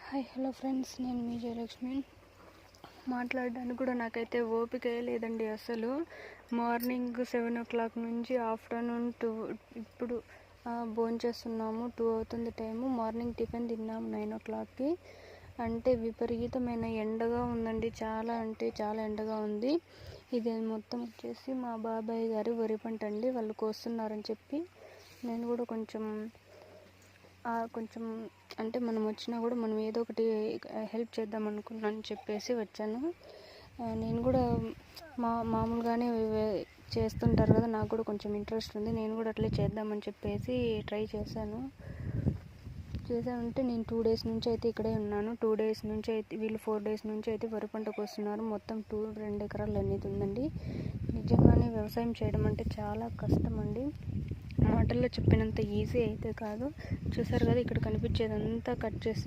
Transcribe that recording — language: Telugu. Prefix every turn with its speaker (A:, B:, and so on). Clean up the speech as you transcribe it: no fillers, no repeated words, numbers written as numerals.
A: హాయ్ హలో ఫ్రెండ్స్, నేను మీ జయలక్ష్మి. మాట్లాడడానికి కూడా నాకైతే ఓపిక లేదండి. అసలు మార్నింగ్ 7 o'clock నుంచి ఆఫ్టర్నూన్ 2 ఇప్పుడు భోంచేస్తున్నాము. 2 అవుతుంది టైము. మార్నింగ్ టిఫిన్ తిన్నాము 9 o'clockకి. అంటే విపరీతమైన ఎండగా ఉందండి. చాలా అంటే చాలా ఎండగా ఉంది. ఇది మొత్తం వచ్చేసి మా బాబాయ్ గారి వరి పంట అండి. వాళ్ళు కోస్తున్నారని చెప్పి నేను కూడా కొంచెం అంటే మనం వచ్చినా కూడా మనం ఏదో ఒకటి హెల్ప్ చేద్దాం అనుకున్నాను చెప్పేసి వచ్చాను. నేను కూడా మామూలుగానే చేస్తుంటారు కదా, నాకు కూడా కొంచెం ఇంట్రెస్ట్ ఉంది. నేను కూడా అట్లే చేద్దామని చెప్పేసి ట్రై చేశానంటే నేను 2 days నుంచి అయితే ఇక్కడే ఉన్నాను. 2 days నుంచి అయితే వీళ్ళు 4 days నుంచి అయితే వరి పంట కోస్తున్నారు. మొత్తం 2 ఎకరాలు అనేది ఉందండి. నిజంగానే వ్యవసాయం చేయడం అంటే చాలా కష్టం అండి. మాటల్లో చెప్పినంత ఈజీ అయితే కాదు. చూసారు కదా, ఇక్కడ కనిపించేదంతా కట్ చేసి